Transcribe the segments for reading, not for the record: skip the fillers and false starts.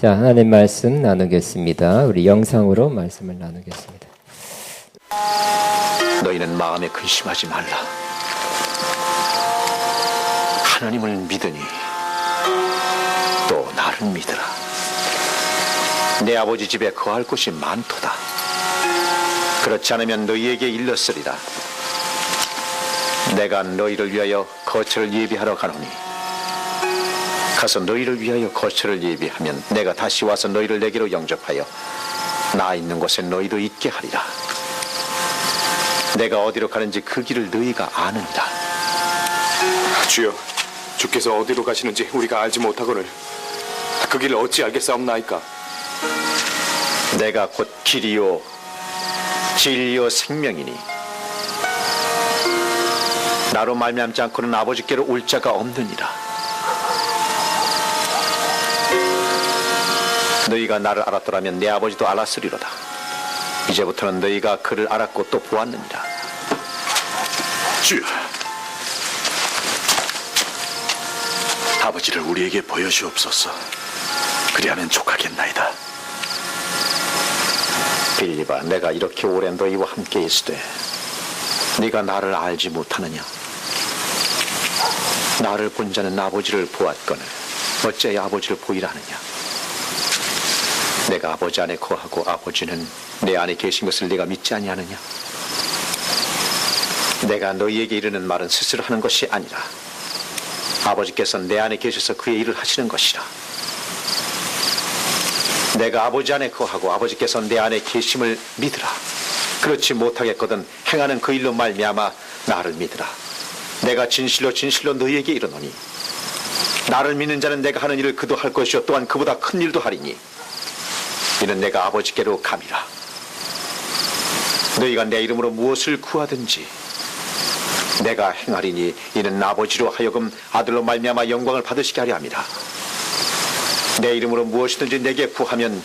자, 하나님 말씀 나누겠습니다. 우리 영상으로 말씀을 나누겠습니다. 너희는 마음에 근심하지 말라. 하나님을 믿으니 또 나를 믿으라. 내 아버지 집에 거할 곳이 많도다. 그렇지 않으면 너희에게 일렀으리라. 내가 너희를 위하여 거처를 예비하러 가노니 가서 너희를 위하여 거처를 예비하면 내가 다시 와서 너희를 내게로 영접하여 나 있는 곳에 너희도 있게 하리라. 내가 어디로 가는지 그 길을 너희가 아느니라. 주여, 주께서 어디로 가시는지 우리가 알지 못하거늘 그 길을 어찌 알겠사옵나이까? 내가 곧 길이요 진리요 생명이니 나로 말미암지 않고는 아버지께로 올 자가 없느니라. 너희가 나를 알았더라면 내 아버지도 알았으리로다. 이제부터는 너희가 그를 알았고 또 보았느니라. 주여, 아버지를 우리에게 보여주옵소서. 그리하면 족하겠나이다. 빌립아, 내가 이렇게 오랜 너희와 함께 있으되 네가 나를 알지 못하느냐? 나를 본 자는 아버지를 보았거늘 어찌하여 아버지를 보이라 하느냐? 내가 아버지 안에 거하고 아버지는 내 안에 계신 것을 네가 믿지 아니하느냐? 내가 너희에게 이르는 말은 스스로 하는 것이 아니라 아버지께서 내 안에 계셔서 그의 일을 하시는 것이라. 내가 아버지 안에 거하고 아버지께서 내 안에 계심을 믿으라. 그렇지 못하겠거든 행하는 그 일로 말미암아 나를 믿으라. 내가 진실로 진실로 너희에게 이르노니 나를 믿는 자는 내가 하는 일을 그도 할 것이요 또한 그보다 큰 일도 하리니 이는 내가 아버지께로 감이라. 너희가 내 이름으로 무엇을 구하든지 내가 행하리니 이는 아버지로 하여금 아들로 말미암아 영광을 받으시게 하려 함이라. 내 이름으로 무엇이든지 내게 구하면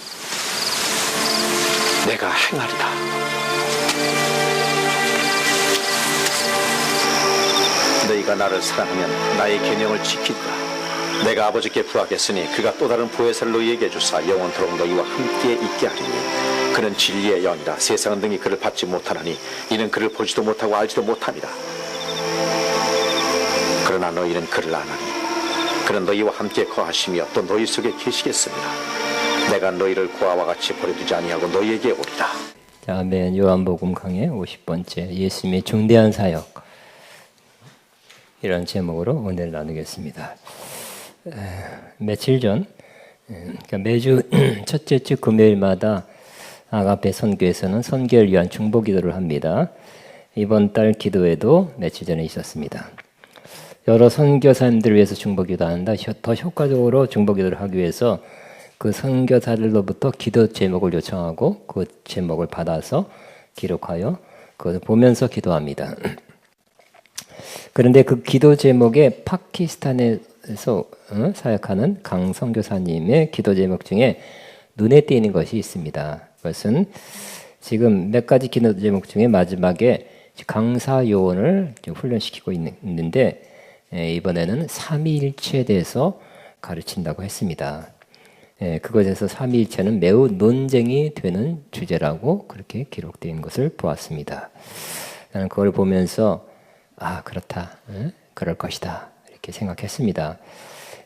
내가 행하리라. 너희가 나를 사랑하면 나의 계명을 지키리라. 내가 아버지께 구하겠으니 그가 또 다른 보혜사를 너희에게 주사 영원토록 너희와 함께 있게 하리니 그는 진리의 영이라. 세상은 등이 그를 받지 못하나니 이는 그를 보지도 못하고 알지도 못함이라. 그러나 너희는 그를 아나니 그는 너희와 함께 거하시며 또 너희 속에 계시겠습니다. 내가 너희를 고아와 같이 버려두지 아니하고 너희에게 오리라. 자, 아멘. 요한복음 강해 50번째 예수님의 중대한 사역, 이런 제목으로 오늘 나누겠습니다. 며칠 전, 그러니까 매주 첫째 주 금요일마다 아가페 선교에서는 선교를 위한 중보 기도를 합니다. 이번 달 기도회도 며칠 전에 있었습니다. 여러 선교사님들을 위해서 중보 기도하는데 더 효과적으로 중보 기도를 하기 위해서 그 선교사들로부터 기도 제목을 요청하고 그 제목을 받아서 기록하여 그것을 보면서 기도합니다. 그런데 그 기도 제목에 파키스탄에서 사역하는 강 선교사님의 기도 제목 중에 눈에 띄는 것이 있습니다. 그것은 지금 몇 가지 기도 제목 중에 마지막에 강사 요원을 훈련시키고 있는데 이번에는 삼위일체에 대해서 가르친다고 했습니다. 그것에서 삼위일체는 매우 논쟁이 되는 주제라고 그렇게 기록되어 있는 것을 보았습니다. 나는 그걸 보면서 그렇다, 그럴 것이다 이렇게 생각했습니다.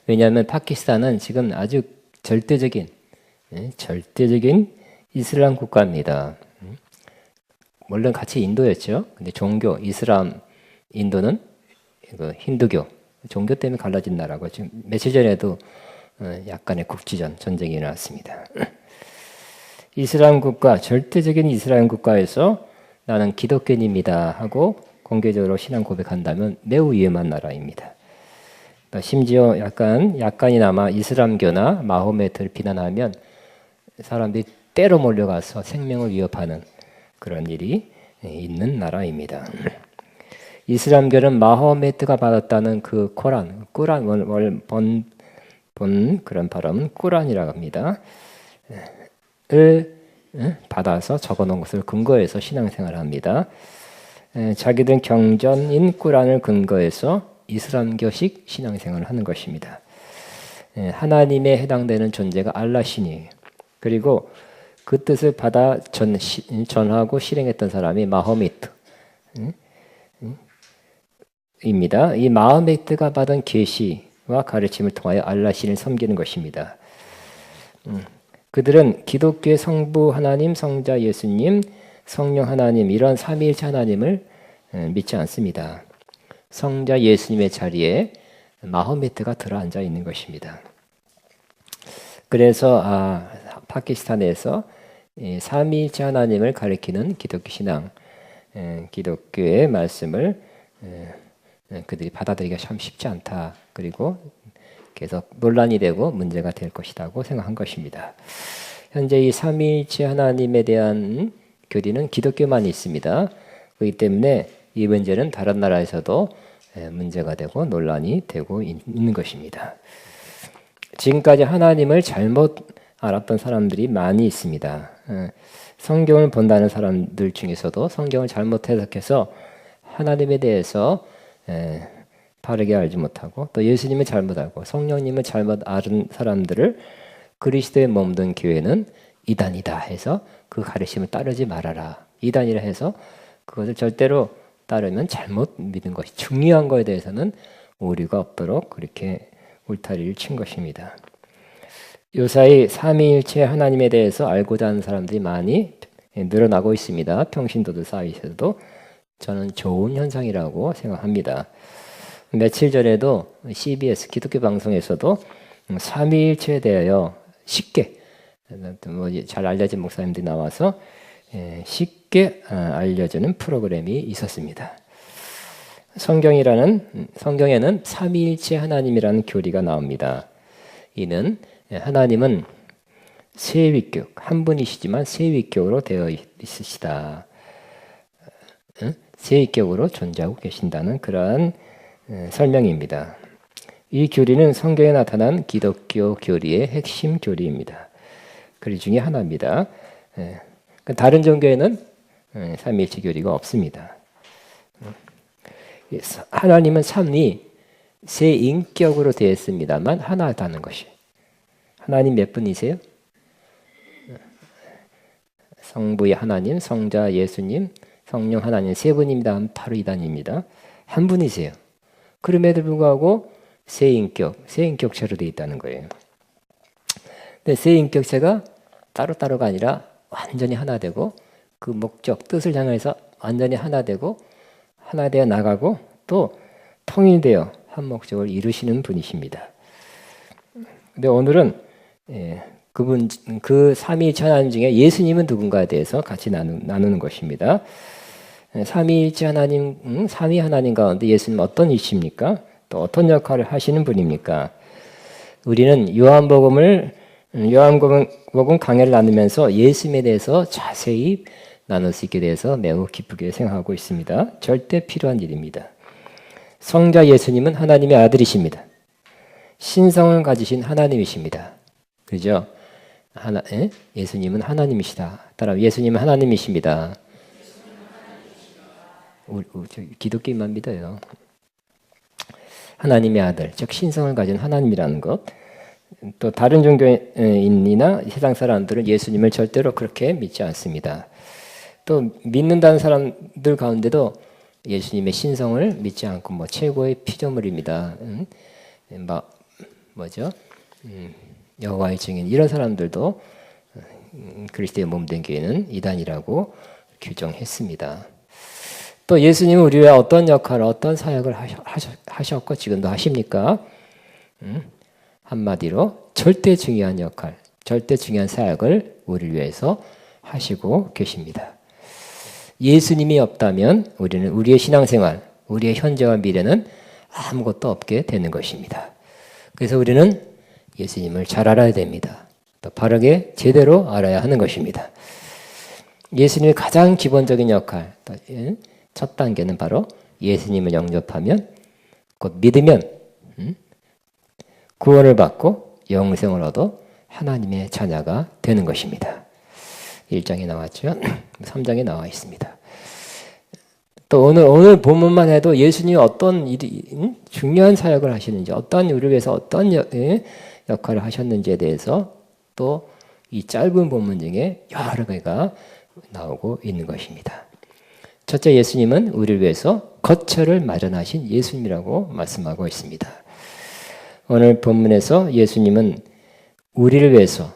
왜냐하면 파키스탄은 지금 아주 절대적인 이슬람 국가입니다. 물론 같이 인도였죠. 근데 종교, 이슬람, 인도는 힌두교, 종교 때문에 갈라진 나라고 지금 며칠 전에도 약간의 국지전 전쟁이 일어났습니다. 이슬람 국가, 절대적인 이슬람 국가에서 나는 기독교인입니다 하고 공개적으로 신앙 고백한다면 매우 위험한 나라입니다. 심지어 약간이나마 이슬람교나 마호메트를 비난하면 사람들이 때로 몰려가서 생명을 위협하는 그런 일이 있는 나라입니다. 이슬람교는 마호메트가 받았다는 그 꾸란 본 그런 발음은 꾸란이라고 합니다. 을 받아서 적어놓은 것을 근거해서 신앙생활을 합니다. 자기들은 경전인 꾸란을 근거해서 이슬람교식 신앙생활을 하는 것입니다. 하나님에 해당되는 존재가 알라신이에요. 그리고 그 뜻을 받아 전하고 실행했던 사람이 마호메트 입니다. 이 마호메트가 받은 계시와 가르침을 통하여 알라신을 섬기는 것입니다. 그들은 기독교의 성부 하나님, 성자 예수님, 성령 하나님 이런 삼위일체 하나님을 믿지 않습니다. 성자 예수님의 자리에 마호메트가 들어앉아 있는 것입니다. 그래서 파키스탄에서 삼위일체 하나님을 가리키는 기독교 신앙, 기독교의 말씀을 그들이 받아들이기가 참 쉽지 않다. 그리고 계속 논란이 되고 문제가 될 것이라고 생각한 것입니다. 현재 이 삼위일체 하나님에 대한 교리는 기독교만 있습니다. 그렇기 때문에 이 문제는 다른 나라에서도 문제가 되고 논란이 되고 있는 것입니다. 지금까지 하나님을 잘못 알았던 사람들이 많이 있습니다. 성경을 본다는 사람들 중에서도 성경을 잘못 해석해서 하나님에 대해서 바르게 알지 못하고 또 예수님을 잘못 알고 성령님을 잘못 아는 사람들을 그리스도에 몸든 교회는 이단이다 해서 그 가르침을 따르지 말아라. 이단이라 해서 그것을 절대로 따르면 잘못 믿은 것이 중요한 것에 대해서는 오류가 없도록 그렇게 울타리를 친 것입니다. 요사이 삼위일체 하나님에 대해서 알고자 하는 사람들이 많이 늘어나고 있습니다. 평신도들 사이에서도 저는 좋은 현상이라고 생각합니다. 며칠 전에도 CBS 기독교 방송에서도 삼위일체에 대하여 쉽게 잘 알려진 목사님들이 나와서 쉽게 알려주는 프로그램이 있었습니다. 성경에는 삼위일체 하나님이라는 교리가 나옵니다. 이는 하나님은 세위격, 한 분이시지만 세위격으로 되어 있으시다. 세위격으로 존재하고 계신다는 그러한 설명입니다. 이 교리는 성경에 나타난 기독교 교리의 핵심 교리입니다. 그 중에 하나입니다. 다른 종교에는 삼위일체 교리가 없습니다. 하나님은 삼위, 세 인격으로 되어 있습니다만 하나다는 것이. 하나님 몇 분이세요? 성부의 하나님, 성자 예수님, 성령 하나님 세 분입니다. 바로 이단입니다. 한 분이세요. 그럼에도 불구하고 세 인격체로 되어 있다는 거예요. 근데 세 인격체가 따로따로가 아니라 완전히 하나 되고 그 목적, 뜻을 향해서 완전히 하나 되고 하나 되어 나가고 또 통일되어 한 목적을 이루시는 분이십니다. 근데 오늘은 그 삼위일체 하나님 중에 예수님은 누군가에 대해서 같이 나누는 것입니다. 삼위일체 하나님, 삼위 하나님 가운데 예수님 어떤 이십니까? 또 어떤 역할을 하시는 분입니까? 우리는 요한복음 강해를 나누면서 예수님에 대해서 자세히 나눌 수 있게 돼서 매우 기쁘게 생각하고 있습니다. 절대 필요한 일입니다. 성자 예수님은 하나님의 아들이십니다. 신성을 가지신 하나님이십니다. 그죠? 예수님은 하나님이시다. 따라 예수님은 하나님이십니다. 기독교인만 믿어요. 하나님의 아들, 즉 신성을 가진 하나님이라는 것. 또 다른 종교인이나 세상 사람들은 예수님을 절대로 그렇게 믿지 않습니다. 또 믿는다는 사람들 가운데도 예수님의 신성을 믿지 않고 최고의 피조물입니다. 여호와의 증인 이런 사람들도 그리스도의 몸된 교회는 이단이라고 규정했습니다. 또 예수님은 우리 위해 어떤 역할을 어떤 사역을 하셨고 지금도 하십니까? 한마디로 절대 중요한 역할, 절대 중요한 사역을 우리를 위해서 하시고 계십니다. 예수님이 없다면 우리는 우리의 신앙생활, 우리의 현재와 미래는 아무것도 없게 되는 것입니다. 그래서 우리는 예수님을 잘 알아야 됩니다. 또 바르게 제대로 알아야 하는 것입니다. 예수님의 가장 기본적인 역할, 첫 단계는 바로 예수님을 영접하면 곧 믿으면 구원을 받고 영생을 얻어 하나님의 자녀가 되는 것입니다. 1장에 나왔죠. 3장에 나와 있습니다. 또 오늘 본문만 해도 예수님이 어떤 중요한 사역을 하시는지, 어떤 우리를 위해서 어떤 역할을 하셨는지에 대해서 또 이 짧은 본문 중에 여러 개가 나오고 있는 것입니다. 첫째, 예수님은 우리를 위해서 거처를 마련하신 예수님이라고 말씀하고 있습니다. 오늘 본문에서 예수님은 우리를 위해서,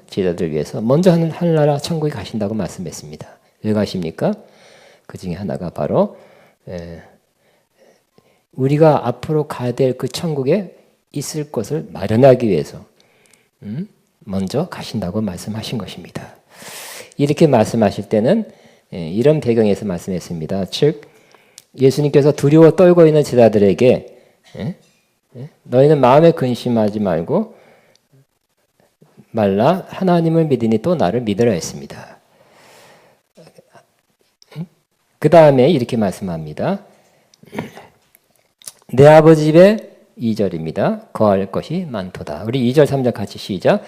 제자들을 위해서 먼저 하늘나라 천국에 가신다고 말씀했습니다. 왜 가십니까? 그 중에 하나가 바로 우리가 앞으로 가야 될 그 천국에 있을 곳을 마련하기 위해서 먼저 가신다고 말씀하신 것입니다. 이렇게 말씀하실 때는 이런 배경에서 말씀했습니다. 즉 예수님께서 두려워 떨고 있는 제자들에게 너희는 마음에 근심하지 말라 하나님을 믿으니 또 나를 믿으라 했습니다. 그 다음에 이렇게 말씀합니다. 내 아버지 집에 2절입니다. 거할 것이 많도다. 우리 2절 3절 같이 시작.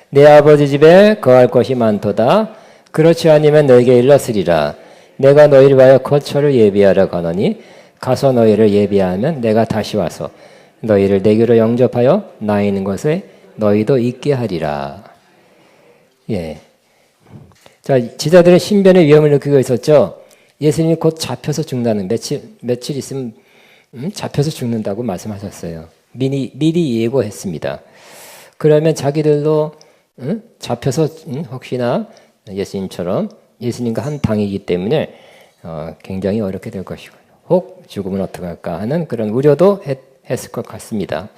내 아버지 집에 거할 것이 많도다. 그렇지 않으면 너에게 일렀으리라. 내가 너희를 위하여 거처를 예비하러 가노니 가서 너희를 예비하면 내가 다시 와서 너희를 내게로 영접하여 나 있는 곳에 너희도 있게 하리라. 예. 자, 제자들은 신변의 위험을 느끼고 있었죠. 예수님이 곧 잡혀서 죽는다는 며칠 있으면 잡혀서 죽는다고 말씀하셨어요. 미리 예고했습니다. 그러면 자기들도 잡혀서 혹시나 예수님처럼 예수님과 한 당이기 때문에 굉장히 어렵게 될 것이고 혹 죽으면 어떡할까 하는 그런 우려도 했을 것 같습니다.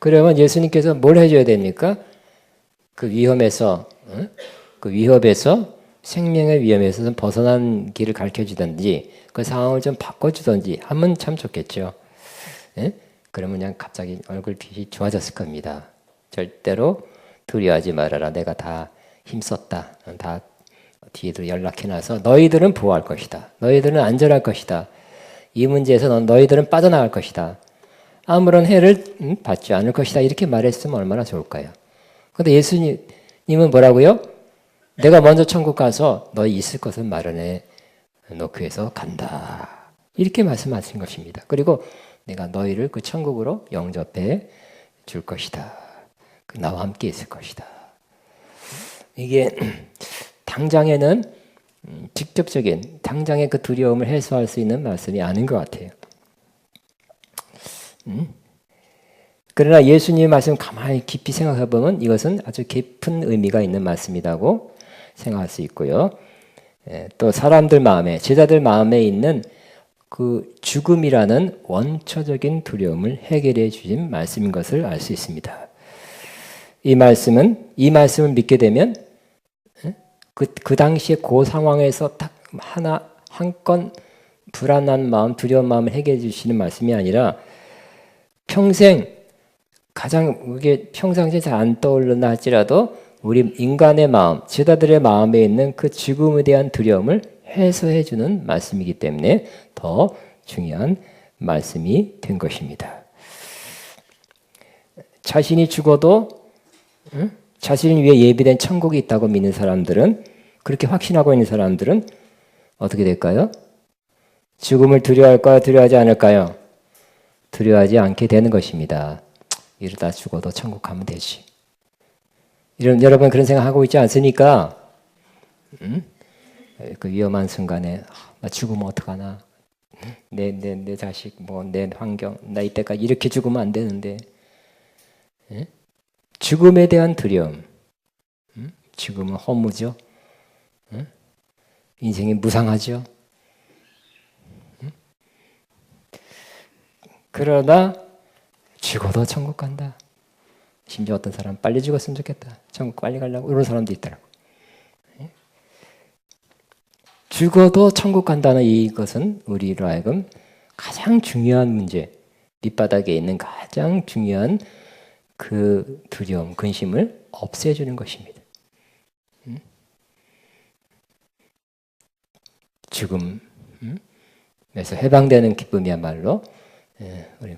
그러면 예수님께서 뭘 해줘야 됩니까? 그 위험에서 그 위협에서 생명의 위험에서 벗어난 길을 가르쳐주든지 그 상황을 좀 바꿔주든지 하면 참 좋겠죠. 예? 그러면 그냥 갑자기 얼굴빛이 좋아졌을 겁니다. 절대로 두려워하지 말아라. 내가 다 힘썼다. 다 뒤에도 연락해놔서 너희들은 보호할 것이다. 너희들은 안전할 것이다. 이 문제에서 너희들은 빠져나갈 것이다. 아무런 해를 받지 않을 것이다. 이렇게 말했으면 얼마나 좋을까요? 그런데 예수님은 뭐라고요? 내가 먼저 천국 가서 너희 있을 것을 마련해 놓기 위해서 간다. 이렇게 말씀하신 것입니다. 그리고 내가 너희를 그 천국으로 영접해 줄 것이다. 나와 함께 있을 것이다. 이게 당장에는 직접적인 당장의 그 두려움을 해소할 수 있는 말씀이 아닌 것 같아요. 그러나 예수님의 말씀 가만히 깊이 생각해 보면 이것은 아주 깊은 의미가 있는 말씀이라고 생각할 수 있고요. 또 사람들 마음에, 제자들 마음에 있는 그 죽음이라는 원초적인 두려움을 해결해 주신 말씀인 것을 알 수 있습니다. 이 말씀을 믿게 되면 그 당시에 그 상황에서 딱 한 건 불안한 마음, 두려운 마음을 해결해 주시는 말씀이 아니라 평생 이게 평상시에 잘 안 떠오르나 할지라도 우리 인간의 마음, 제자들의 마음에 있는 그 죽음에 대한 두려움을 해소해 주는 말씀이기 때문에 더 중요한 말씀이 된 것입니다. 자신이 죽어도 자신을 위해 예비된 천국이 있다고 믿는 사람들은, 그렇게 확신하고 있는 사람들은 어떻게 될까요? 죽음을 두려워할까요? 두려워하지 않을까요? 두려워하지 않게 되는 것입니다. 이러다 죽어도 천국 가면 되지. 여러분 그런 생각하고 있지 않습니까? 그 위험한 순간에 나 죽으면 어떡하나? 내 자식, 내 환경, 나 이때까지 이렇게 죽으면 안 되는데. 죽음에 대한 두려움. 죽음은 허무죠. 인생이 무상하죠. 그러나 죽어도 천국 간다. 심지어 어떤 사람 빨리 죽었으면 좋겠다. 천국 빨리 가려고 이런 사람도 있더라고. 죽어도 천국 간다는 이것은 우리로 하여금 가장 중요한 문제, 밑바닥에 있는 가장 중요한 그 두려움, 근심을 없애주는 것입니다. 죽음에서 해방되는 기쁨이야말로 우리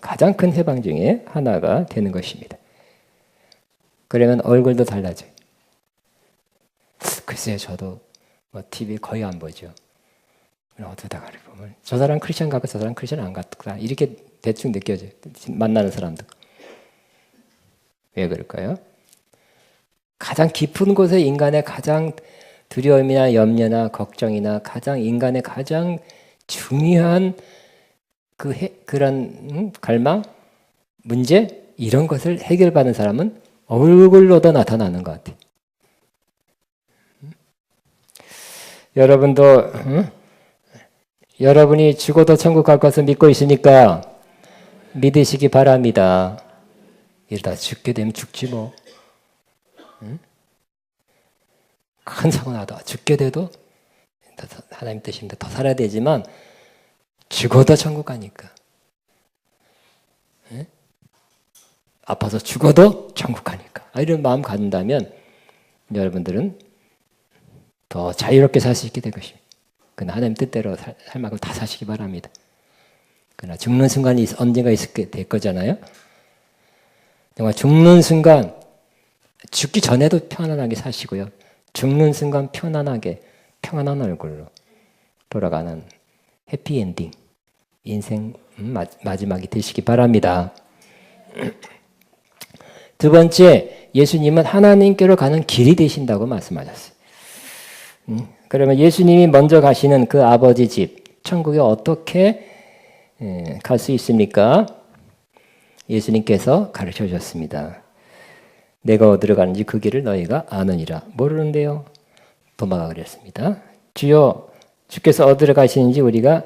가장 큰 해방 중에 하나가 되는 것입니다. 그러면 얼굴도 달라져요. 글쎄요, 저도 TV 거의 안 보죠. 어쩌다가 보면 저 사람 크리스천 같고 저 사람 크리스천 안 같다 이렇게 대충 느껴져요. 만나는 사람들. 왜 그럴까요? 가장 깊은 곳에 인간의 가장 두려움이나 염려나 걱정이나 인간의 가장 중요한 그런 갈망, 문제 이런 것을 해결받는 사람은 얼굴로도 나타나는 것 같아요. 여러분도 여러분이 죽어도 천국 갈 것을 믿고 있으니까 믿으시기 바랍니다. 이러다 죽게 되면 죽지 뭐. 큰 사고 나도 죽게 돼도 하나님 뜻입니다. 더 살아야 되지만 죽어도 천국 가니까. 아파서 죽어도 천국 가니까. 이런 마음 갖는다면 여러분들은 더 자유롭게 살 수 있게 될 것입니다. 그러나 하나님 뜻대로 살 만큼 다 사시기 바랍니다. 그러나 죽는 순간이 언젠가 있게 될 거잖아요. 정말 죽는 순간 죽기 전에도 편안하게 사시고요. 죽는 순간 편안하게 평안한 얼굴로 돌아가는 해피엔딩 인생 마지막이 되시기 바랍니다. 두 번째, 예수님은 하나님께로 가는 길이 되신다고 말씀하셨어요. 그러면 예수님이 먼저 가시는 그 아버지 집, 천국에 어떻게 갈 수 있습니까? 예수님께서 가르쳐 주셨습니다. 내가 어디로 가는지 그 길을 너희가 아느니라. 모르는데요. 도마가 그랬습니다. 주여, 주께서 어디로 가시는지 우리가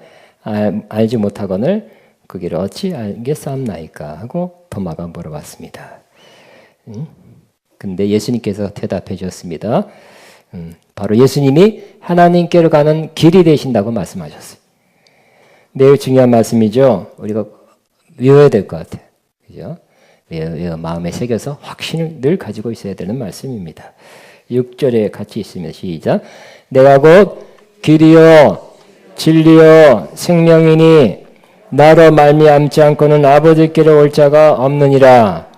알지 못하거늘 그 길을 어찌 알겠사옵나이까 하고 도마가 물어봤습니다. 근데 예수님께서 대답해 주셨습니다. 바로 예수님이 하나님께로 가는 길이 되신다고 말씀하셨어요. 매우 중요한 말씀이죠. 우리가 외워야 될 것 같아요. 그죠? 외워 마음에 새겨서 확신을 늘 가지고 있어야 되는 말씀입니다. 6절에 같이 있으면 시작. 내가 곧 길이요 진리요 생명이니 나로 말미암지 않고는 아버지께로 올 자가 없느니라.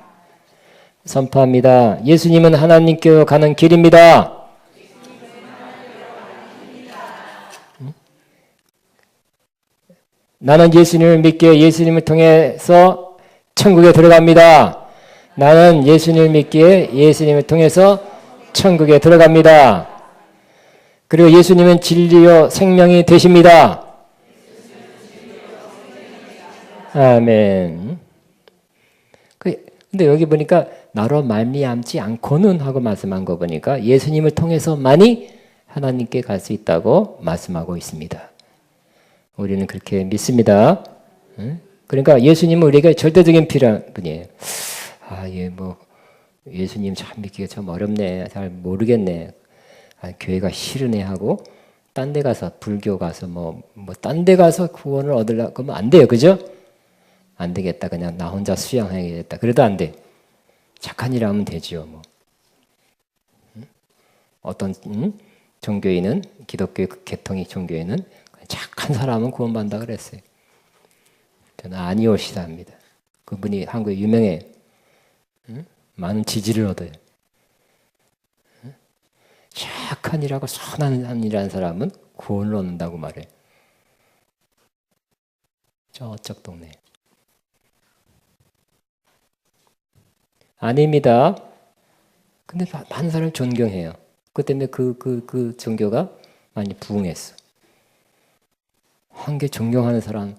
선포합니다. 예수님은 하나님께로 가는 길입니다. 나는 예수님을 믿기에 예수님을 통해서 천국에 들어갑니다. 나는 예수님을 믿기에 예수님을 통해서 천국에 들어갑니다. 그리고 예수님은 진리요 생명이 되십니다. 아멘. 근데 여기 보니까 나로 말미암지 않고는 하고 말씀한 거 보니까 예수님을 통해서만이 하나님께 갈 수 있다고 말씀하고 있습니다. 우리는 그렇게 믿습니다. 그러니까 예수님은 우리에게 절대적인 필요한 분이에요. 예수님 참 믿기가 참 어렵네. 잘 모르겠네. 교회가 싫으네 하고 딴 데 가서 불교 가서 딴 데 가서 구원을 얻으려고 하면 안 돼요. 그죠? 안 되겠다. 그냥 나 혼자 수양해야겠다. 그래도 안 돼. 착한 일 하면 되죠. 어떤 종교인은 기독교 개통이 종교인은 착한 사람은 구원받는다 그랬어요. 저는 아니오시다 합니다. 그분이 한국에 유명해요. 많은 지지를 얻어요. 착한 일하고 선한 일하는 사람은 구원을 얻는다고 말해요. 저쪽 동네. 아닙니다. 근데 많은 사람을 존경해요. 그 때문에 그 종교가 많이 부흥했어. 한 개 존경하는 사람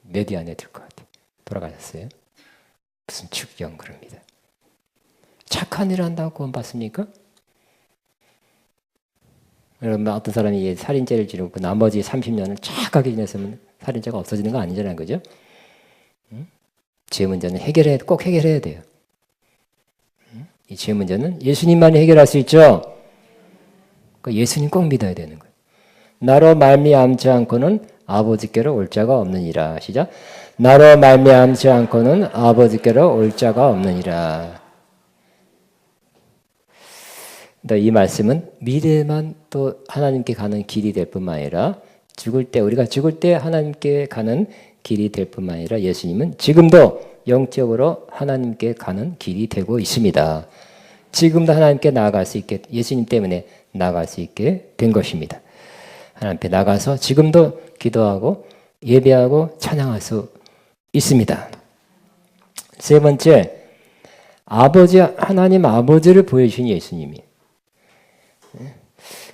몇 위 안에 들 것 같아요. 돌아가셨어요. 무슨 축경 그럽니다. 착한 일 한다고 구원 받습니까? 여러분 어떤 사람이 살인죄를 지르고 나머지 30년을 착하게 지냈으면 살인죄가 없어지는 거 아니잖아요. 그죠? 죄 문제는 꼭 해결해야 돼요. 이 죄 문제는 예수님만이 해결할 수 있죠. 그러니까 예수님 꼭 믿어야 되는 거예요. 나로 말미암지 않고는 아버지께로 올 자가 없느니라. 시작. 나로 말미암지 않고는 아버지께로 올 자가 없느니라. 이 말씀은 미래만 또 하나님께 가는 길이 될 뿐만 아니라 우리가 죽을 때 하나님께 가는 길이 될 뿐만 아니라 예수님은 지금도 영적으로 하나님께 가는 길이 되고 있습니다. 지금도 하나님께 나아갈 수 있게 예수님 때문에 나아갈 수 있게 된 것입니다. 하나님 앞에 나가서 지금도 기도하고 예배하고 찬양할 수 있습니다. 세 번째, 하나님 아버지를 보여주신 예수님이.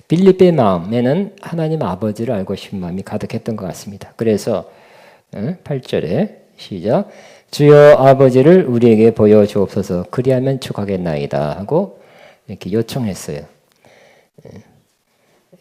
빌립의 마음에는 하나님 아버지를 알고 싶은 마음이 가득했던 것 같습니다. 그래서 8절에 시작. 주여 아버지를 우리에게 보여주옵소서 그리하면 촉하겠나이다 하고 이렇게 요청했어요.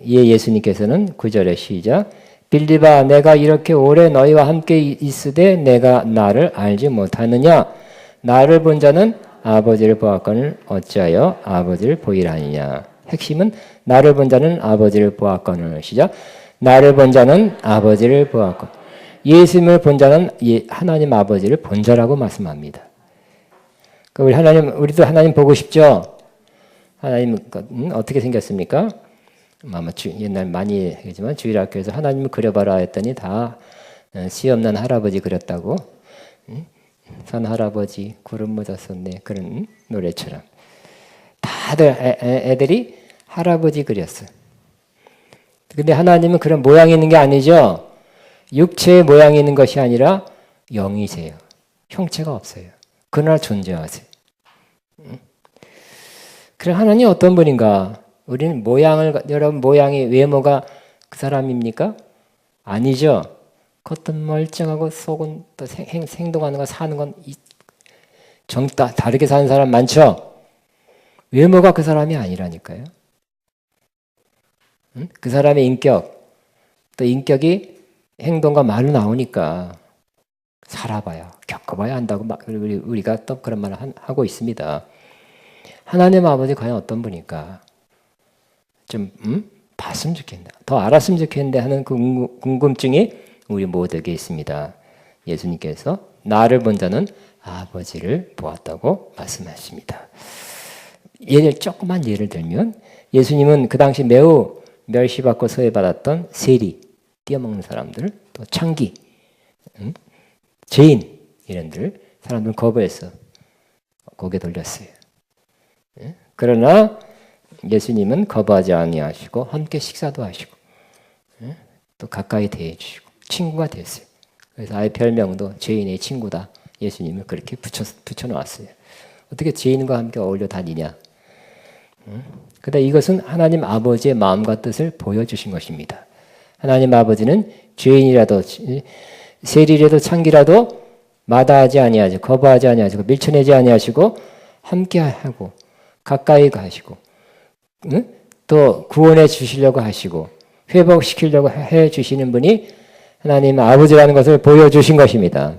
이에 예수님께서는 9절에 시작. 빌립아 내가 이렇게 오래 너희와 함께 있으되 내가 나를 알지 못하느냐. 나를 본 자는 아버지를 보았거늘 어찌하여 아버지를 보이라 하느냐. 핵심은 나를 본 자는 아버지를 보았거늘. 시작. 나를 본 자는 아버지를 보았거늘. 예수님을 본 자는 하나님 아버지를 본 자라고 말씀합니다. 우리도 하나님 보고 싶죠? 하나님 어떻게 생겼습니까? 아마 옛날 많이 했지만 주일학교에서 하나님을 그려봐라 했더니 다 시험난 할아버지 그렸다고. 산 할아버지 구름 모자 썼네 그런 노래처럼 다들 애들이 할아버지 그렸어요. 근데 하나님은 그런 모양이 있는 게 아니죠. 육체의 모양이 있는 것이 아니라 영이세요. 형체가 없어요. 그러나 존재하세요. 그럼 하나님 어떤 분인가? 우리는 여러분 모양이 외모가 그 사람입니까? 아니죠. 겉은 멀쩡하고 속은 또 행동하는 거 사는 건 다르게 사는 사람 많죠. 외모가 그 사람이 아니라니까요. 그 사람의 인격, 또 인격이 행동과 말로 나오니까 살아봐야, 겪어봐야 한다고 우리가 또 그런 말을 하고 있습니다. 하나님 아버지 과연 어떤 분일까? 좀 봤으면 좋겠다. 더 알았으면 좋겠는데 하는 그 궁금증이 우리 모두에게 있습니다. 예수님께서 나를 본 자는 아버지를 보았다고 말씀하십니다. 조그만 예를 들면 예수님은 그 당시 매우 멸시받고 소외받았던 세리, 뛰어먹는 사람들, 또 창기, 죄인 이런 사람들 거부해서 고개 돌렸어요. 그러나 예수님은 거부하지 아니하시고 함께 식사도 하시고 또 가까이 대해주시고 친구가 됐어요. 그래서 아예 별명도 죄인의 친구다. 예수님을 그렇게 붙여놓았어요. 어떻게 죄인과 함께 어울려 다니냐. 그런데 이것은 하나님 아버지의 마음과 뜻을 보여주신 것입니다. 하나님 아버지는 죄인이라도 세리라도 창기라도 마다하지 아니하시고 거부하지 아니하시고 밀쳐내지 아니하시고 함께하고 가까이 가시고 또 구원해 주시려고 하시고 회복시키려고 해 주시는 분이 하나님 아버지라는 것을 보여주신 것입니다.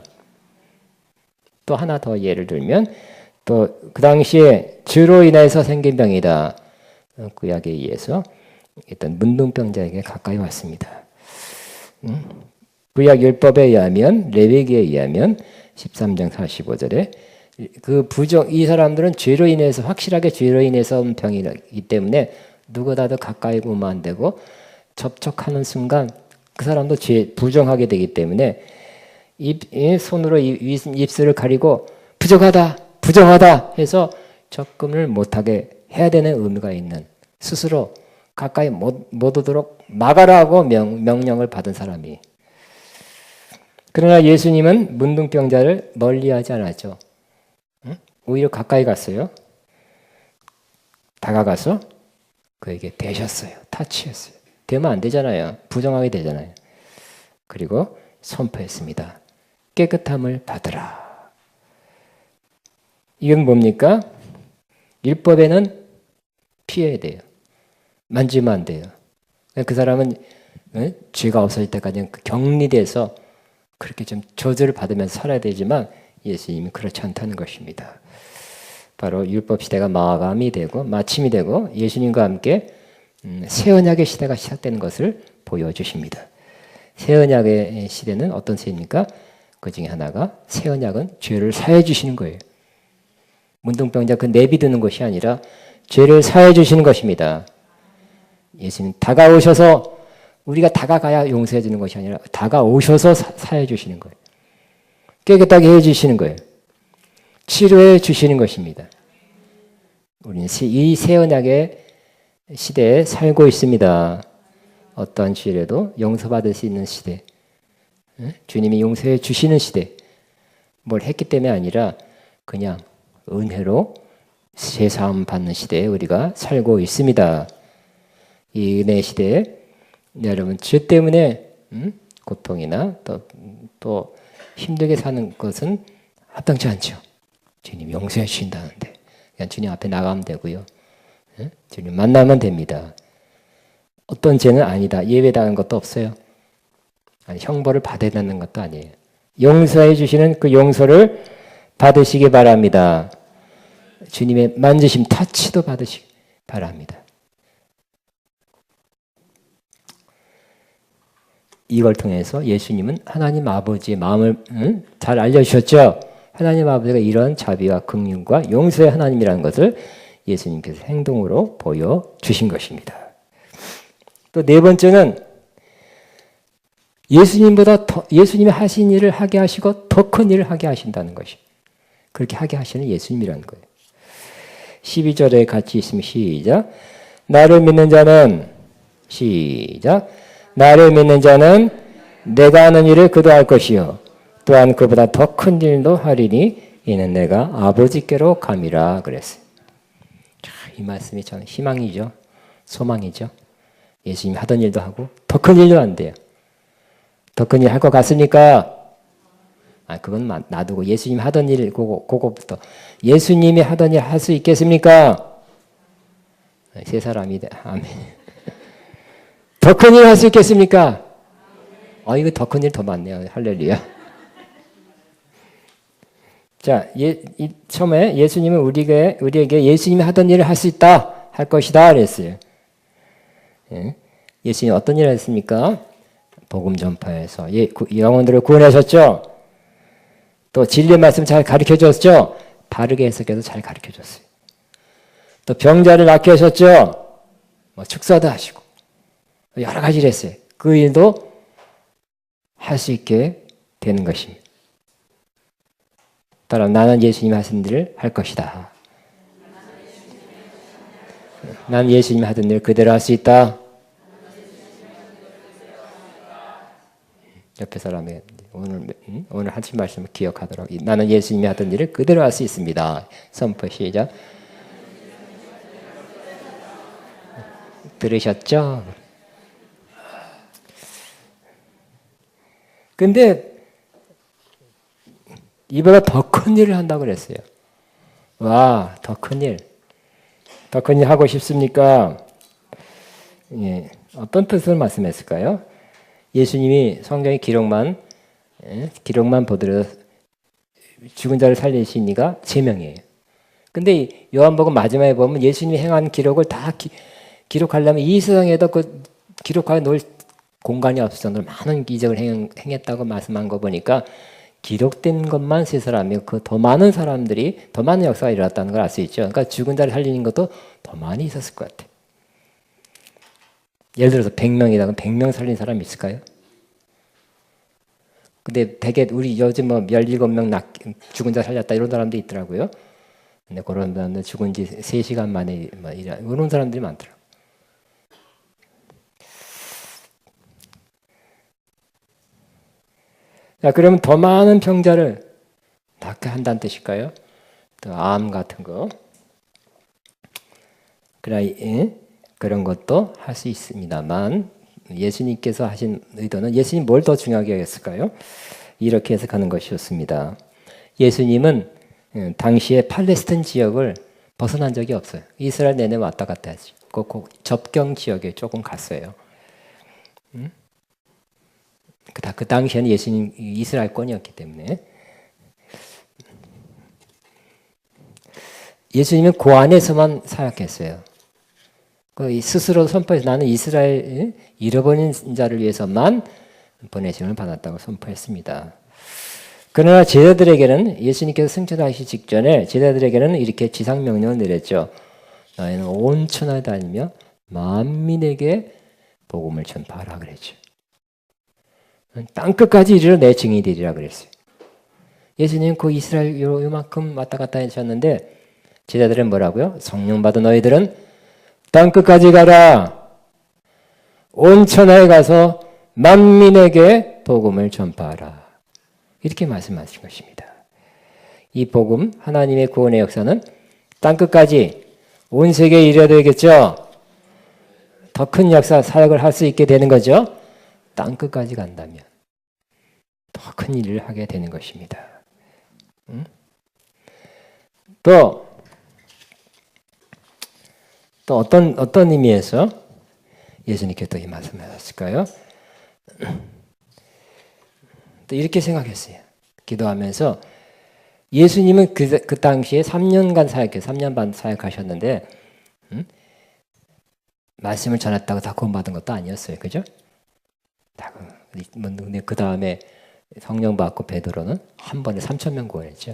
또 하나 더 예를 들면 또 그 당시에 주로 인해서 생긴 병이다. 구약에 의해서 일단 문둥병자에게 가까이 왔습니다. 구약 율법에 의하면 레위기에 의하면 13장 45절에 이 사람들은 죄로 인해서 확실하게 죄로 인해서 온 병이기 때문에 누구라도 가까이 오면 안 되고 접촉하는 순간 그 사람도 부정하게 되기 때문에 손으로 입술을 가리고 부정하다 해서 접근을 못하게 해야 되는 의무가 있는 스스로 가까이 못 오도록 막아라 하고 명령을 받은 사람이. 그러나 예수님은 문둥병자를 멀리하지 않았죠. 오히려 가까이 갔어요. 다가가서 그에게 대셨어요. 타치했어요. 되면 안 되잖아요. 부정하게 되잖아요. 그리고 선포했습니다. 깨끗함을 받으라. 이건 뭡니까? 율법에는 피해야 돼요. 만지면 안 돼요. 그 사람은 죄가 없어질 때까지 격리돼서 그렇게 좀 저주를 받으면서 살아야 되지만 예수님이 그렇지 않다는 것입니다. 바로 율법 시대가 마감이 되고 마침이 되고 예수님과 함께 새 언약의 시대가 시작되는 것을 보여주십니다. 새 언약의 시대는 어떤 시대입니까? 그 중에 하나가 새 언약은 죄를 사해 주시는 거예요. 문둥병자 내비두는 것이 아니라 죄를 사해 주시는 것입니다. 예수님 다가오셔서 우리가 다가가야 용서해 주는 것이 아니라 다가오셔서 사해 주시는 거예요. 깨끗하게 해 주시는 거예요. 치료해 주시는 것입니다. 우리는 이 새 언약의 시대에 살고 있습니다. 어떠한 죄라도 용서받을 수 있는 시대, 주님이 용서해 주시는 시대, 뭘 했기 때문에 아니라 그냥 은혜로 제사함 받는 시대에 우리가 살고 있습니다. 이 은혜 시대에 여러분 죄 때문에 고통이나 또 힘들게 사는 것은 합당치 않죠. 주님 용서해 주신다는데 그냥 주님 앞에 나가면 되고요. 주님 만나면 됩니다. 어떤 죄는 아니다. 예외당한 것도 없어요. 아니, 형벌을 받아야 되는 것도 아니에요. 용서해 주시는 그 용서를 받으시기 바랍니다. 주님의 만지심, 타치도 받으시기 바랍니다. 이걸 통해서 예수님은 하나님 아버지의 마음을 잘 알려주셨죠. 하나님 아버지가 이런 자비와 긍휼과 용서의 하나님이라는 것을 예수님께서 행동으로 보여주신 것입니다. 또 네 번째는 예수님이 하신 일을 하게 하시고 더 큰 일을 하게 하신다는 것이, 그렇게 하게 하시는 예수님이라는 거예요. 12절에 같이 있으면 시작. 나를 믿는 자는 시작. 나를 믿는 자는 내가 하는 일을 그도 할 것이요 또한 그보다 더 큰 일도 하리니 이는 내가 아버지께로 감이라 그랬어요. 이 말씀이 저는 희망이죠. 소망이죠. 예수님이 하던 일도 하고 더 큰 일도 한대요. 더 큰 일 할 것 같습니까? 그건 놔두고 예수님이 하던 일 그거부터 예수님이 하던 일 할 수 있겠습니까? 세 사람이 아멘. 더 큰 일 할 수 있겠습니까? 이거 더 큰 일 더 많네요. 할렐루야. 자, 처음에 예수님은 우리에게 예수님이 하던 일을 할 수 있다, 할 것이다 그랬어요. 예수님이 어떤 일을 했습니까? 복음 전파해서 영혼들을 구원하셨죠. 또 진리의 말씀 잘 가르쳐줬죠. 바르게 해석해서 잘 가르쳐줬어요. 또 병자를 낫게 하셨죠. 축사도 하시고 여러 가지를 했어요. 그 일도 할 수 있게 되는 것입니다. 따라 나는 예수님이 하신 일을 할 것이다. 난 예수님이 하던 일 그대로 할 수 있다. 옆에 사람이 오늘 하신 말씀을 기억하도록, 나는 예수님이 하던 일을 그대로 할 수 있습니다. 선포 시작. 들으셨죠? 근데 이보다 더 큰 일을 한다고 그랬어요. 와, 더 큰 일. 더 큰 일 하고 싶습니까? 예, 어떤 뜻을 말씀했을까요? 예수님이 성경의 기록만 보더라도 죽은 자를 살리신 이가 3명이에요. 근데 요한복음 마지막에 보면 예수님이 행한 기록을 다 기록하려면 이 세상에도 그 기록하여 놓을 공간이 없을 정도로 많은 기적을 행했다고 말씀한 거 보니까 기록된 것만 3사람이고 그 더 많은 사람들이, 더 많은 역사가 일어났다는 걸 알 수 있죠. 그러니까 죽은 자를 살리는 것도 더 많이 있었을 것 같아요. 예를 들어서 100명이다. 그럼 100명 살린 사람이 있을까요? 근데 되게 우리 요즘 17명 죽은 자 살렸다 이런 사람도 있더라고요. 근데 그런 사람들 죽은 지 3시간 만에 이런 사람들이 많더라고요. 자, 그러면 더 많은 병자를 낫게 한다는 뜻일까요? 또 암 같은 거. 그런 것도 할 수 있습니다만 예수님께서 하신 의도는, 예수님 뭘 더 중요하게 하겠을까요? 이렇게 해석하는 것이었습니다. 예수님은 당시에 팔레스타인 지역을 벗어난 적이 없어요. 이스라엘 내내 왔다 갔다 했죠. 그 접경 지역에 조금 갔어요. 그 당시에는 예수님 이스라엘권이었기 때문에. 예수님은 그 안에서만 사역했어요. 스스로 선포해서 나는 이스라엘 잃어버린 자를 위해서만 보내심을 받았다고 선포했습니다. 그러나 제자들에게는, 예수님께서 승천하시기 직전에 제자들에게는 이렇게 지상명령을 내렸죠. 너희는 온 천하에 다니며 만민에게 복음을 전파하라 그랬죠. 땅끝까지 이르러 내 증인이 되리라 그랬어요. 예수님 그 이스라엘 요만큼 왔다 갔다 하셨는데 제자들은 뭐라고요? 성령 받은 너희들은 땅끝까지 가라. 온 천하에 가서 만민에게 복음을 전파하라. 이렇게 말씀하신 것입니다. 이 복음, 하나님의 구원의 역사는 땅끝까지 온 세계에 이르러야 되겠죠. 더 큰 역사, 사역을 할 수 있게 되는 거죠. 땅끝까지 간다면 더 큰 일을 하게 되는 것입니다. 또 어떤 의미에서 예수님께 또 이 말씀을 하셨을까요? 또 이렇게 생각했어요. 기도하면서 예수님은 그 당시에 3년간 사역해 3년 반 사역하셨는데 말씀을 전했다고 다 구원받은 것도 아니었어요. 그죠? 그 다음에 성령 받고 베드로는 한 번에 3,000명 구원했죠.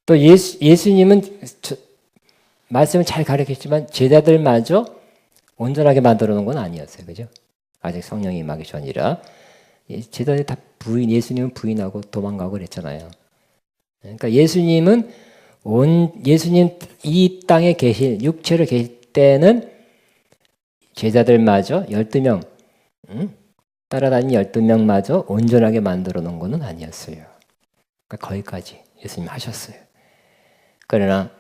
또 예수님은 말씀을 잘 가르쳤지만 제자들마저 온전하게 만들어 놓은 건 아니었어요. 그죠? 아직 성령이 임하기 전이라 제자들이 다 예수님은 부인하고 도망가고 그랬잖아요. 그러니까 예수님 이 땅에 육체로 계실 때는 제자들마저 12명, 따라다니는 12명마저 온전하게 만들어 놓은 것은 아니었어요. 그러니까 거기까지 예수님 하셨어요. 그러나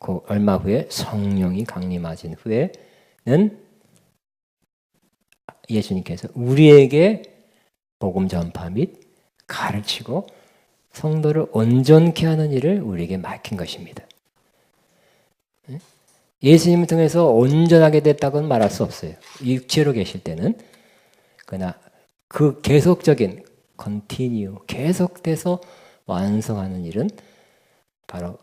그 얼마 후에 성령이 강림하신 후에는 예수님께서 우리에게 복음 전파 및 가르치고 성도를 온전케 하는 일을 우리에게 맡긴 것입니다. 예수님을 통해서 온전하게 됐다고는 말할 수 없어요. 육체로 계실 때는. 그러나 그 계속적인 continue, 계속돼서 완성하는 일은 바로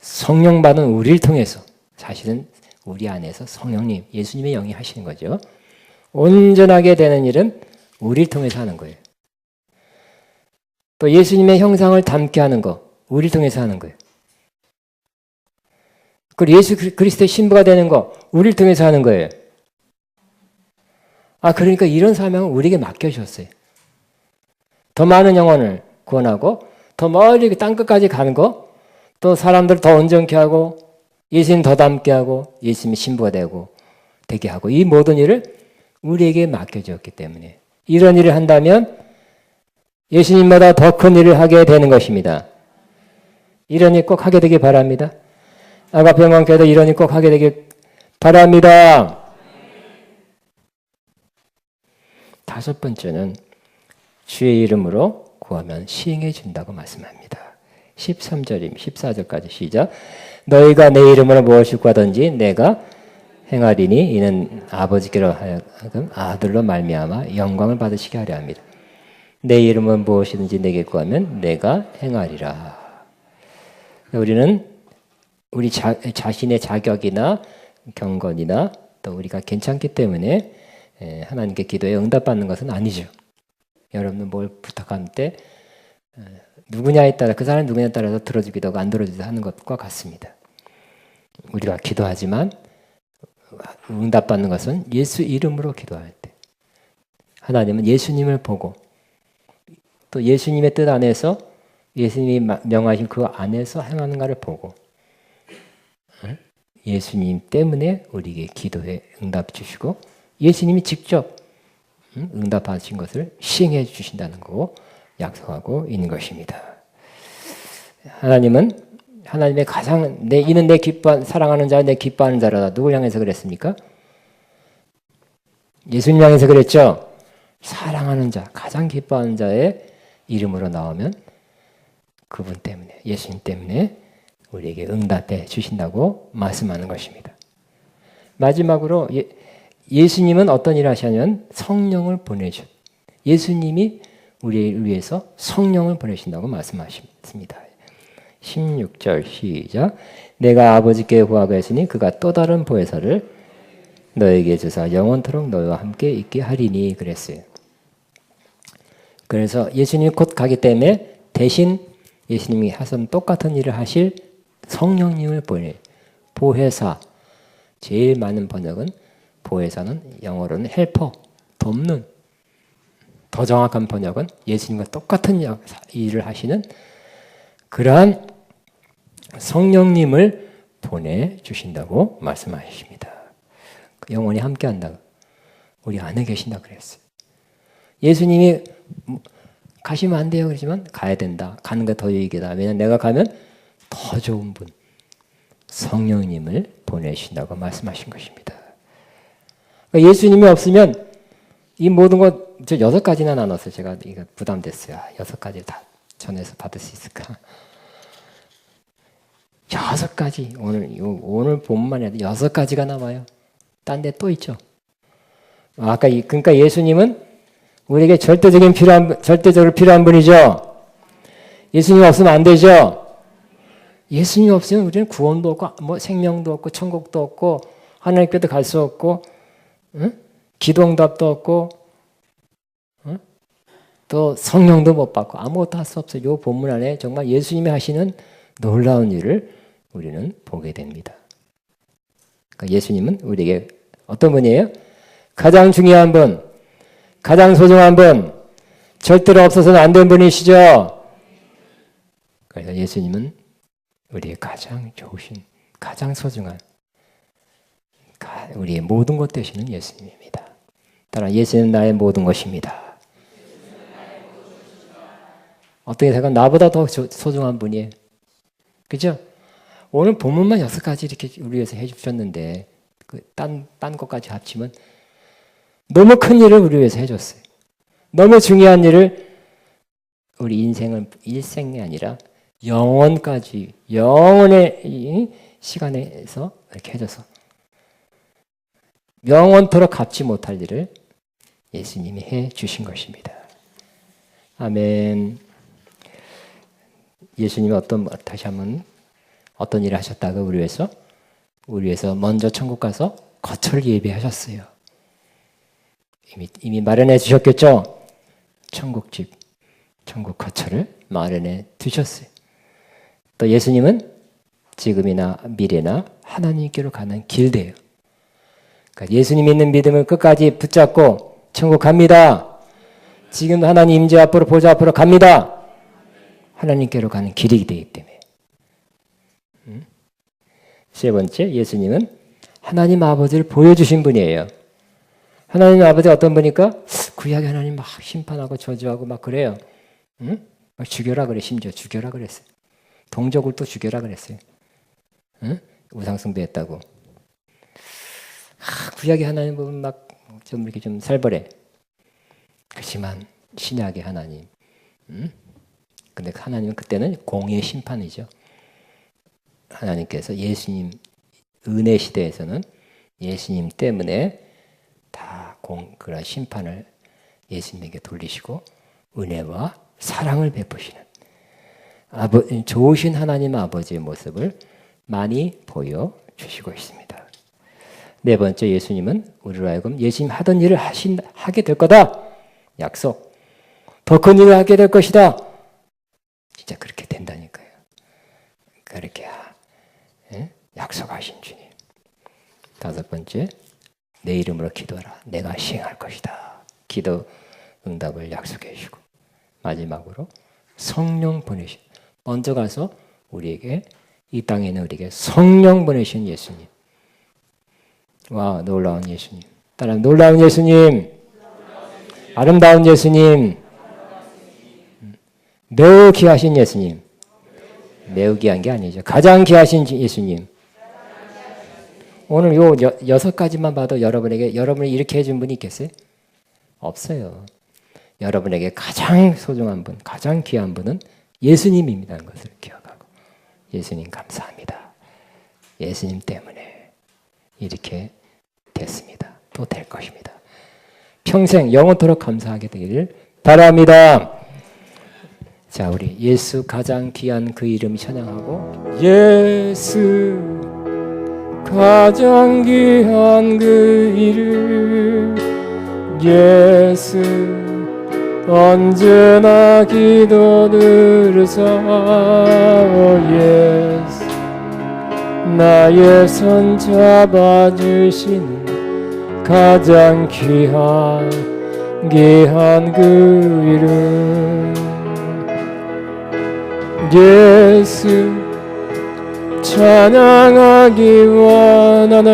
성령 받은 우리를 통해서 사실은 우리 안에서 성령님, 예수님의 영이 하시는 거죠. 온전하게 되는 일은 우리를 통해서 하는 거예요. 또 예수님의 형상을 담게 하는 거, 우리를 통해서 하는 거예요. 그리고 예수 그리스도의 신부가 되는 거, 우리를 통해서 하는 거예요. 그러니까 이런 사명은 우리에게 맡겨주셨어요. 더 많은 영혼을 구원하고, 더 멀리 땅끝까지 가는 거, 또 사람들 더 온전케 하고, 예수님 더 닮게 하고, 예수님의 신부가 되게 하고, 이 모든 일을 우리에게 맡겨주었기 때문에 이런 일을 한다면 예수님보다 더 큰 일을 하게 되는 것입니다. 이런 일 꼭 하게 되길 바랍니다. 아가평강교회도 이런 일 꼭 하게 되길 바랍니다. 다섯 번째는 주의 이름으로 구하면 시행해 준다고 말씀합니다. 13절입니다. 14절까지 시작. 너희가 내 이름으로 무엇을 구하든지 내가 행하리니 이는 아버지께로 하여금 아들로 말미암아 영광을 받으시게 하려 합니다. 내 이름은 무엇이든지 내게 구하면 내가 행하리라. 우리는 우리 자신의 자격이나 경건이나 또 우리가 괜찮기 때문에 하나님께 기도에 응답받는 것은 아니죠. 여러분은 뭘 부탁할 때 누구냐에 따라 그 사람이 누구냐에 따라서 들어주기도 하고 안 들어주기도 하는 것과 같습니다. 우리가 기도하지만 응답받는 것은 예수 이름으로 기도할 때 하나님은 예수님을 보고 또 예수님의 뜻 안에서 예수님이 명하신 그 안에서 행하는가를 보고 예수님 때문에 우리에게 기도에 응답 주시고 예수님이 직접 응답하신 것을 시행해 주신다는 거고 약속하고 있는 것입니다. 하나님은 하나님의 가장 이는 내 기뻐 사랑하는 자, 내 기뻐하는 자라다. 누굴 향해서 그랬습니까? 예수님 향해서 그랬죠. 사랑하는 자, 가장 기뻐하는 자의 이름으로 나오면 그분 때문에, 예수님 때문에 우리에게 응답해 주신다고 말씀하는 것입니다. 마지막으로 예수님은 어떤 일을 하시냐면 성령을 보내셨. 예수님이 우리를 위해서 성령을 보내신다고 말씀하십니다. 16절 시작. 내가 아버지께 구하고 했으니 그가 또 다른 보혜사를 너에게 주사 영원토록 너희와 함께 있게 하리니 그랬어요. 그래서 예수님이 곧 가기 때문에 대신 예수님이 하신 똑같은 일을 하실 성령님을 보내. 보혜사. 제일 많은 번역은 보혜사는 영어로는 헬퍼, 돕는. 더 정확한 번역은 예수님과 똑같은 일을 하시는 그러한 성령님을 보내주신다고 말씀하십니다. 영원히 함께한다고. 우리 안에 계신다 그랬어요. 예수님이 가시면 안 돼요 그러지만 가야 된다. 가는 게 더 유익이다. 왜냐하면 내가 가면 더 좋은 분 성령님을 보내신다고 말씀하신 것입니다. 그러니까 예수님이 없으면 이 모든 것 저 6가지나 나눠서 제가 이거 부담됐어요. 6가지를 다 전해서 받을 수 있을까? 6가지 오늘 본문만 해도 6가지가 나와요. 딴 데 또 있죠. 그러니까 예수님은 우리에게 절대적으로 필요한 분이죠. 예수님 없으면 안 되죠. 예수님 없으면 우리는 구원도 없고 뭐 생명도 없고 천국도 없고 하나님께도 갈 수 없고 기도응답도 없고 또 성령도 못 받고 아무것도 할 수 없어요. 이 본문 안에 정말 예수님이 하시는 놀라운 일을 우리는 보게 됩니다. 그러니까 예수님은 우리에게 어떤 분이에요? 가장 중요한 분, 가장 소중한 분, 절대로 없어서는 안 된 분이시죠. 그래서 예수님은 우리의 가장 좋으신, 가장 소중한 우리의 모든 것 되시는 예수님입니다. 따라 예수는 나의 모든 것입니다. 어떻게 생각하면 나보다 더 소중한 분이에요. 그죠? 오늘 본문만 6가지 이렇게 우리 위해서 해주셨는데 딴 것까지 합치면 너무 큰 일을 우리 위해서 해줬어요. 너무 중요한 일을 우리 인생은 일생이 아니라 영원까지 영원의 시간에서 이렇게 해줘서 영원토록 갚지 못할 일을 예수님이 해주신 것입니다. 아멘. 예수님이 다시 한번 어떤 일을 하셨다가 우리 위해서 먼저 천국 가서 거처를 예비하셨어요. 이미 마련해 주셨겠죠? 천국집, 천국 거처를 마련해 두셨어요. 또 예수님은 지금이나 미래나 하나님께로 가는 길대요. 그러니까 예수님 믿는 믿음을 끝까지 붙잡고 천국 갑니다. 지금도 하나님 임재 앞으로 보좌 앞으로 갑니다. 하나님께로 가는 길이기 때문에. 세 번째, 예수님은 하나님 아버지를 보여주신 분이에요. 하나님 아버지가 어떤 분일까? 구약의 하나님 막 심판하고 저주하고 막 그래요. 응? 막 죽여라 그래. 심지어 죽여라 그랬어요. 동족을 또 죽여라 그랬어요. 응? 우상숭배했다고. 구약의 하나님 보면 막 좀 이렇게 좀 살벌해. 그렇지만 신약의 하나님. 근데 하나님은 그때는 공의 심판이죠. 하나님께서 예수님 은혜 시대에서는 예수님 때문에 다 그런 심판을 예수님에게 돌리시고 은혜와 사랑을 베푸시는 좋으신 하나님 아버지의 모습을 많이 보여주시고 있습니다. 네 번째, 예수님은 우리로 하여금 예수님 하던 일을 하게 될 거다. 약속. 더 큰 일을 하게 될 것이다. 진짜 그렇게 된다니까요. 그렇게 약속하신 주님. 다섯 번째, 내 이름으로 기도하라. 내가 시행할 것이다. 기도 응답을 약속해 주시고, 마지막으로 성령 보내신, 먼저 가서 우리에게, 이 땅에 있는 우리에게 성령 보내신 예수님. 와, 놀라운 예수님. 따라 놀라운 예수님. 아름다운 예수님. 매우 귀하신 예수님. 매우 귀한 게 아니죠. 가장 귀하신 예수님. 오늘 요 6가지만 봐도 여러분이 이렇게 해준 분이 있겠어요? 없어요. 여러분에게 가장 소중한 분, 가장 귀한 분은 예수님입니다는 것을 기억하고, 예수님 감사합니다. 예수님 때문에 이렇게 됐습니다. 또 될 것입니다. 평생 영원토록 감사하게 되기를 바랍니다. 자, 우리 예수 가장 귀한 그 이름 찬양하고, 예수 가장 귀한 그 이름, 예수 언제나 기도 들으사, 예수 나의 손 잡아주시는 가장 귀한 그 이름, 예수 찬양하기 원하네.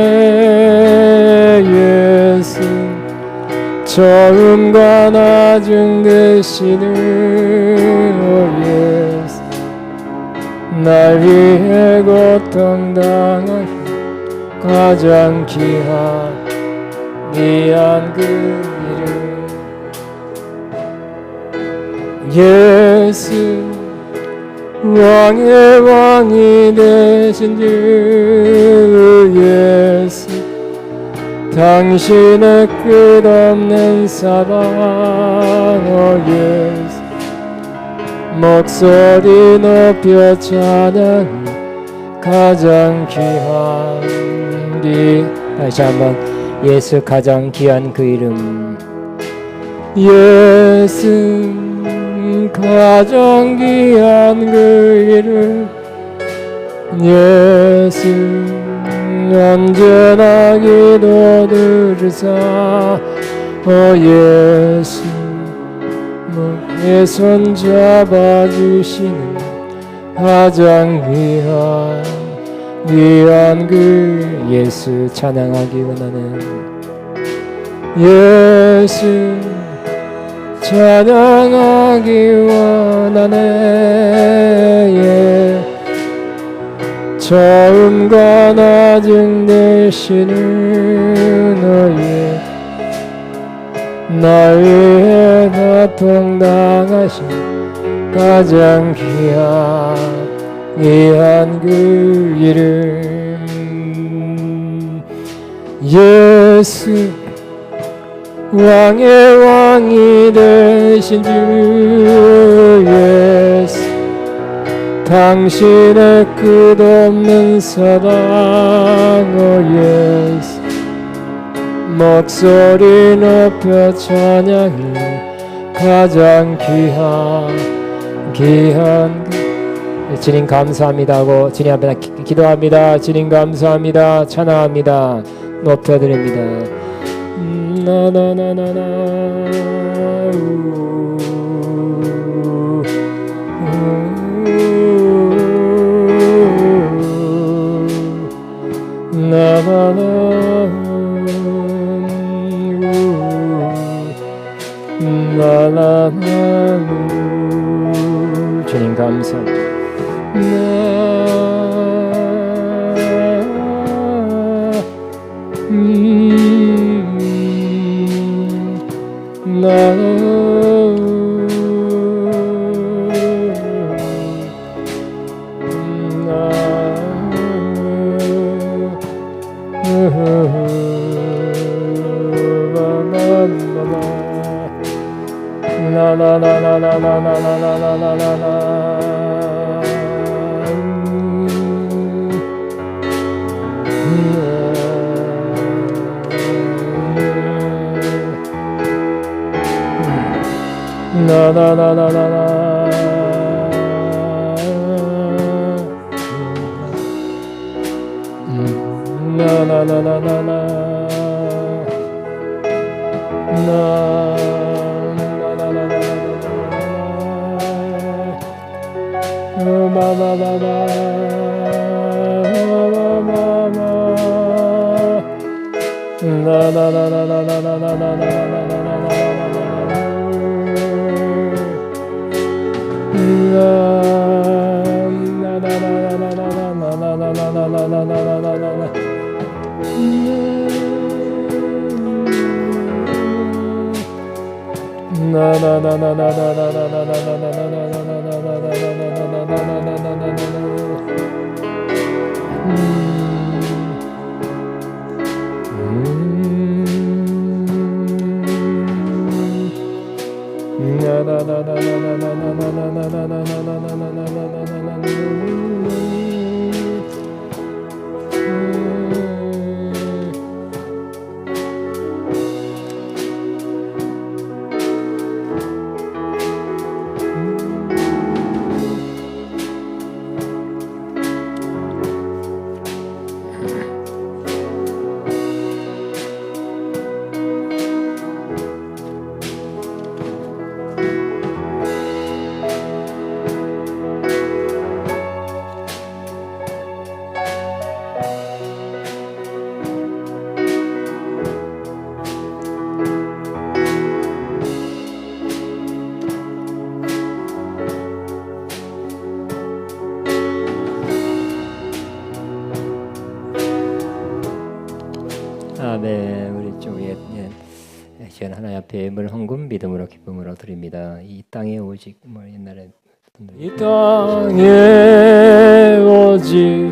예수 처음과 나중 되시는 예수 날 위해 고통당하신 가장 귀한 그 이름 예수 왕의 왕이 되신 주 예수 당신의 끝없는 사랑 예수 목소리 높여 찬양 가장 귀한 다시 한번 예수 가장 귀한 그 이름 예수 가장 귀한 그 이름 예수 언제나 기도 들으사 예수 내 손 잡아주시는 가장 귀한 그 예수 찬양하기 원하는 예수 찬양하기 원하네. 예. 처음과 나중 되시는 너의 날 위해 고통당하신 가장 귀한 그 이름 예수 왕의 왕이 되신 주 예수 당신의 끝없는 사랑 예수 목소리 높여 찬양이 가장 귀한 주님 감사합니다 하고 주님 앞에 기도합니다. 주님 감사합니다. 찬양합니다. 높여드립니다. 나나나나나 주님 감사합니다. 바로 드립니다. 이 땅에 오직 뭐 옛날에 이 땅에 오직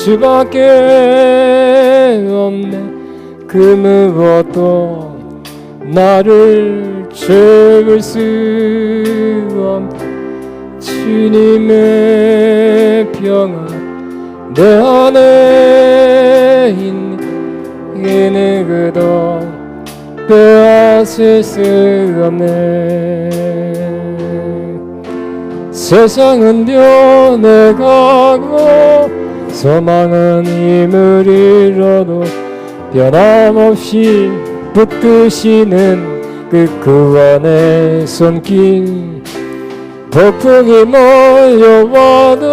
주밖에 없네. 그 무엇도 나를 채울 수 없네. 주님의 평안 내 안에 있네. 그 누구도 빼앗을 수 없네. 세상은 변해가고 소망은 힘을 잃어도 변함없이 붙드시는 그 구원의 손길. 폭풍이 몰려와도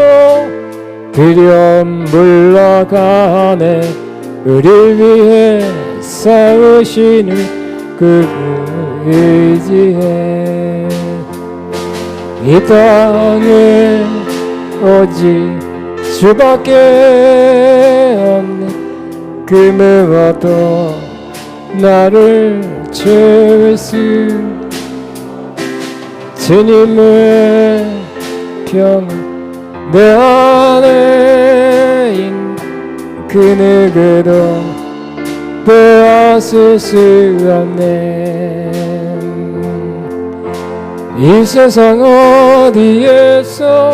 두려움 물러가네. 우릴 위해 싸우시는 그 의지에 이 땅에 오직 주밖에 없네. 그 무엇도 나를 채울 수. 주님의 평안 내 안에 있는 그 누구도 빼앗을 수 없네. 이 세상 어디에서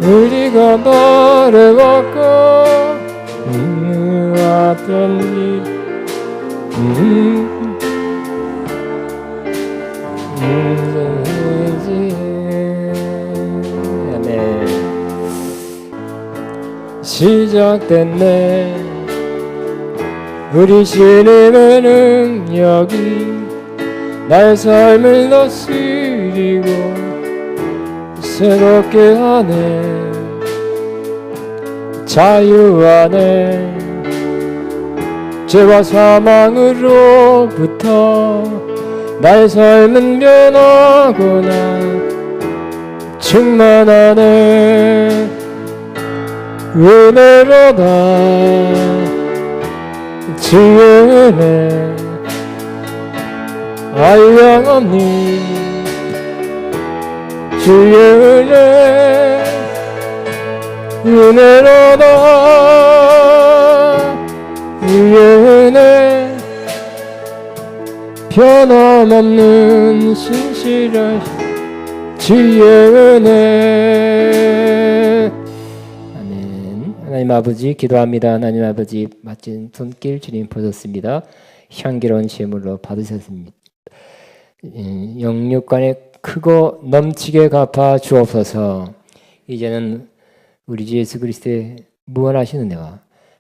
우리가 말해왔고 왔던 일 아멘. 시작됐네. 우리 주님의 능력이 나의 삶을 다스리고 새롭게 하네. 자유 안에 죄와 사망으로부터 나의 삶은 변하구나. 충만하네. 은혜로다. 주의 은혜 한량없니. 주의 은혜 은혜로다. 주의 은혜 변함없는 신실하신 주의 은혜. 아멘. 하나님 아버지 기도합니다. 하나님 아버지 멋진 손길 주님 보셨습니다. 향기로운 제물로 받으셨습니다. 영육간에 크고 넘치게 갚아 주옵소서. 이제는 우리 주 예수 그리스도의 무한하신 은혜와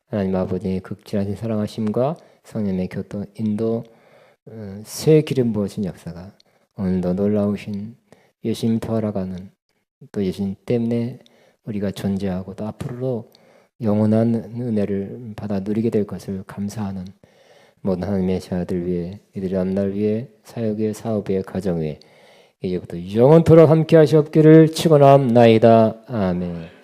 하나님 아버지의 극진하신 사랑하심과 성령의 교통 인도 새 기름 부어진 역사가 오늘도 놀라우신 예수님 더하라가는 또 예수님 때문에 우리가 존재하고 또 앞으로도 영원한 은혜를 받아 누리게 될 것을 감사하는 모든 하나님의 자들 위해 이들의 앞날 위해 사역 위해 사업 위해 가정 위해 이제부터 영원토록 함께 하시옵기를 축원합나이다. 아멘.